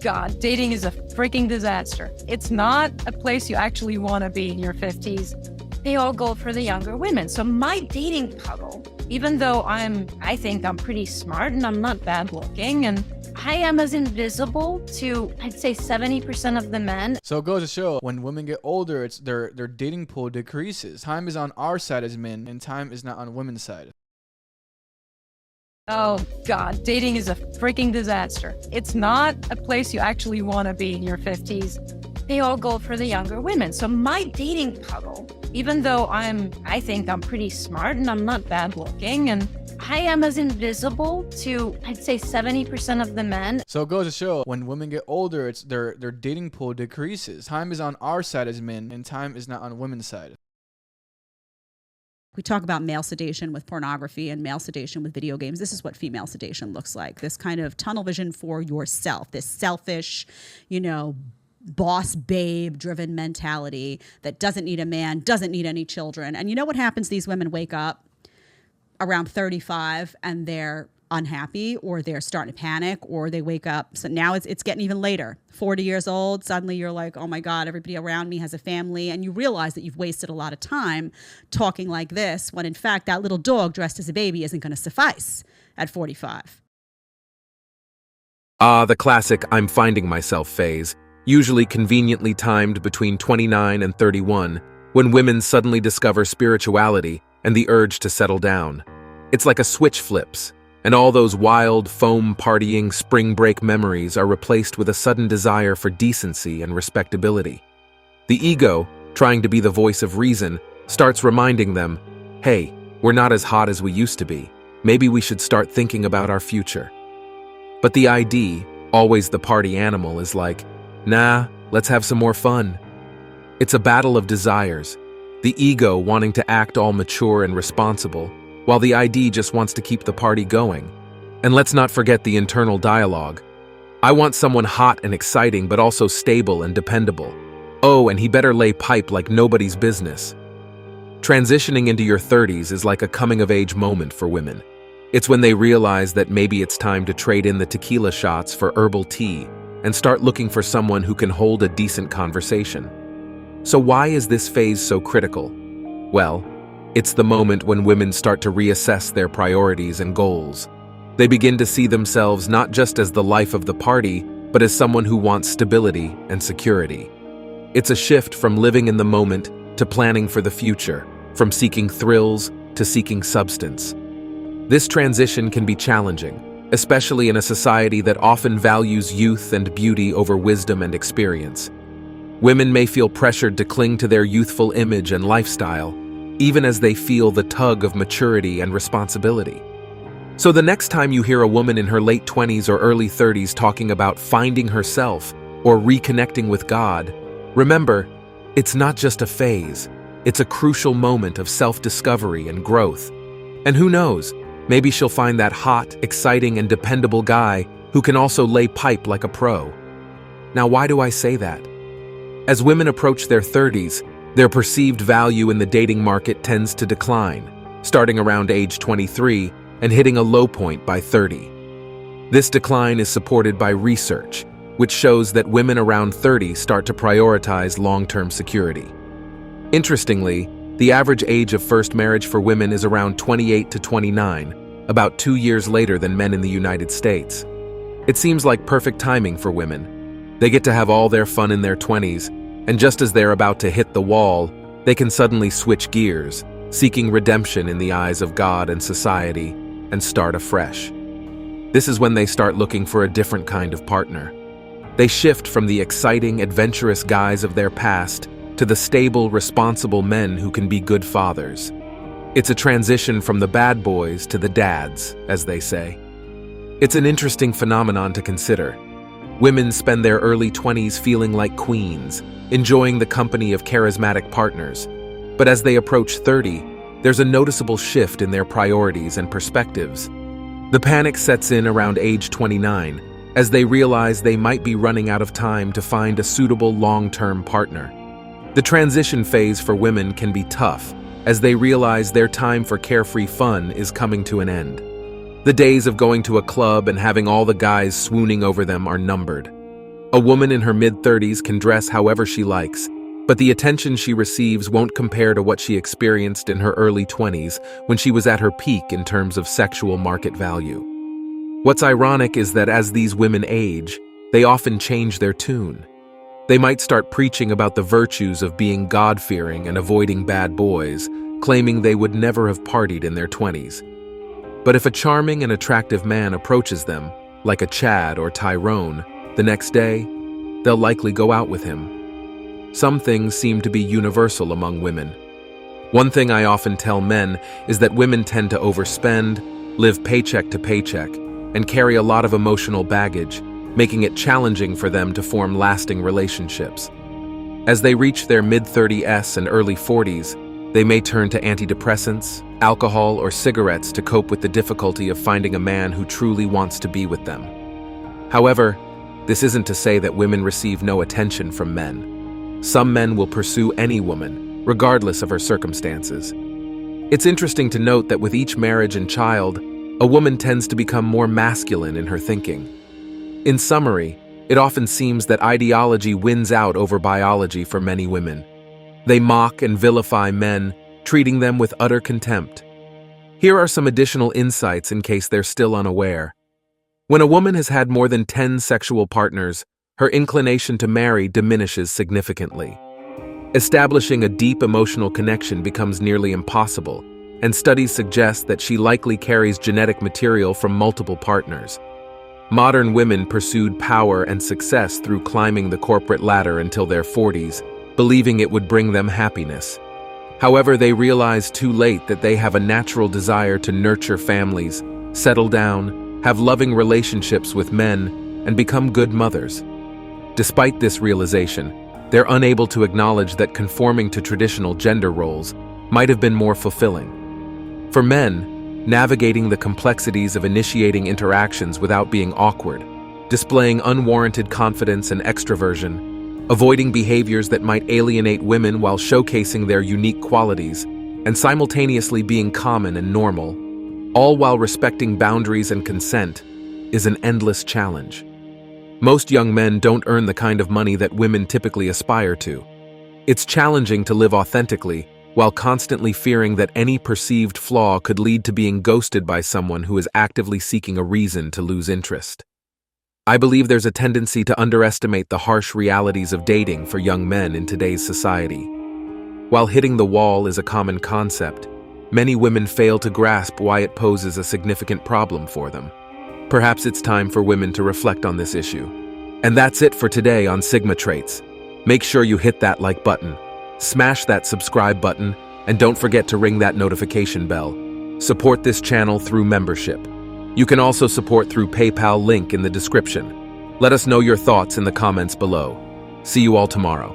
God, dating is a freaking disaster. It's not a place you actually want to be in your 50s. They all go for the younger women. So my dating puddle, even though I think I'm pretty smart and I'm not bad looking, and I am as invisible to, I'd say, 70% of the men. So it goes to show, when women get older, it's their dating pool decreases. Time is on our side as men, and time is not on women's side. Oh, God, dating is a freaking disaster. It's not a place you actually want to be in your 50s. They all go for the younger women. So my dating puddle, even though I think I'm pretty smart and I'm not bad looking, and I am as invisible to, I'd say, 70% of the men. So it goes to show, when women get older, it's their dating pool decreases. Time is on our side as men, and time is not on women's side. We talk about male sedation with pornography and male sedation with video games. This is what female sedation looks like. This kind of tunnel vision for yourself, this selfish, boss babe driven mentality that doesn't need a man, doesn't need any children. And you know what happens? These women wake up around 35 and they're unhappy, or they're starting to panic, or they wake up. So now it's getting even later. 40 years old, suddenly you're like, oh my God, everybody around me has a family. And you realize that you've wasted a lot of time talking like this, when in fact that little dog dressed as a baby isn't going to suffice at 45. The classic I'm finding myself phase, usually conveniently timed between 29 and 31, when women suddenly discover spirituality and the urge to settle down. It's like a switch flips, and all those wild, foam partying spring break memories are replaced with a sudden desire for decency and respectability. The ego, trying to be the voice of reason, starts reminding them, hey, we're not as hot as we used to be. Maybe we should start thinking about our future. But the ID, always the party animal, is like, nah, let's have some more fun. It's a battle of desires, the ego wanting to act all mature and responsible, while the ID just wants to keep the party going. And let's not forget the internal dialogue. I want someone hot and exciting, but also stable and dependable. Oh, and he better lay pipe like nobody's business. Transitioning into your 30s is like a coming-of-age moment for women. It's when they realize that maybe it's time to trade in the tequila shots for herbal tea and start looking for someone who can hold a decent conversation. So why is this phase so critical? Well, it's the moment when women start to reassess their priorities and goals. They begin to see themselves not just as the life of the party, but as someone who wants stability and security. It's a shift from living in the moment to planning for the future, from seeking thrills to seeking substance. This transition can be challenging, especially in a society that often values youth and beauty over wisdom and experience. Women may feel pressured to cling to their youthful image and lifestyle, even as they feel the tug of maturity and responsibility. So the next time you hear a woman in her late 20s or early 30s talking about finding herself or reconnecting with God, remember, it's not just a phase, it's a crucial moment of self-discovery and growth. And who knows, maybe she'll find that hot, exciting, and dependable guy who can also lay pipe like a pro. Now, why do I say that? As women approach their 30s, their perceived value in the dating market tends to decline, starting around age 23 and hitting a low point by 30. This decline is supported by research, which shows that women around 30 start to prioritize long-term security. Interestingly, the average age of first marriage for women is around 28 to 29, about 2 years later than men in the United States. It seems like perfect timing for women. They get to have all their fun in their 20s, and just as they're about to hit the wall, they can suddenly switch gears, seeking redemption in the eyes of God and society, and start afresh. This is when they start looking for a different kind of partner. They shift from the exciting, adventurous guys of their past to the stable, responsible men who can be good fathers. It's a transition from the bad boys to the dads, as they say. It's an interesting phenomenon to consider. Women spend their early 20s feeling like queens, enjoying the company of charismatic partners. But as they approach 30, there's a noticeable shift in their priorities and perspectives. The panic sets in around age 29, as they realize they might be running out of time to find a suitable long-term partner. The transition phase for women can be tough, as they realize their time for carefree fun is coming to an end. The days of going to a club and having all the guys swooning over them are numbered. A woman in her mid-30s can dress however she likes, but the attention she receives won't compare to what she experienced in her early 20s when she was at her peak in terms of sexual market value. What's ironic is that as these women age, they often change their tune. They might start preaching about the virtues of being God-fearing and avoiding bad boys, claiming they would never have partied in their 20s. But if a charming and attractive man approaches them, like a Chad or Tyrone, the next day, they'll likely go out with him. Some things seem to be universal among women. One thing I often tell men is that women tend to overspend, live paycheck to paycheck, and carry a lot of emotional baggage, making it challenging for them to form lasting relationships. As they reach their mid-30s and early 40s, they may turn to antidepressants, alcohol, or cigarettes to cope with the difficulty of finding a man who truly wants to be with them. However, this isn't to say that women receive no attention from men. Some men will pursue any woman, regardless of her circumstances. It's interesting to note that with each marriage and child, a woman tends to become more masculine in her thinking. In summary, it often seems that ideology wins out over biology for many women. They mock and vilify men, treating them with utter contempt. Here are some additional insights in case they're still unaware. When a woman has had more than 10 sexual partners, her inclination to marry diminishes significantly. Establishing a deep emotional connection becomes nearly impossible, and studies suggest that she likely carries genetic material from multiple partners. Modern women pursued power and success through climbing the corporate ladder until their 40s, believing it would bring them happiness. However, they realize too late that they have a natural desire to nurture families, settle down, have loving relationships with men, and become good mothers. Despite this realization, they're unable to acknowledge that conforming to traditional gender roles might have been more fulfilling. For men, navigating the complexities of initiating interactions without being awkward, displaying unwarranted confidence and extroversion, avoiding behaviors that might alienate women while showcasing their unique qualities, and simultaneously being common and normal, all while respecting boundaries and consent, is an endless challenge. Most young men don't earn the kind of money that women typically aspire to. It's challenging to live authentically while constantly fearing that any perceived flaw could lead to being ghosted by someone who is actively seeking a reason to lose interest. I believe there's a tendency to underestimate the harsh realities of dating for young men in today's society. While hitting the wall is a common concept, many women fail to grasp why it poses a significant problem for them. Perhaps it's time for women to reflect on this issue. And that's it for today on Sigma Traits. Make sure you hit that like button, smash that subscribe button, and don't forget to ring that notification bell. Support this channel through membership. You can also support through PayPal link in the description. Let us know your thoughts in the comments below. See you all tomorrow.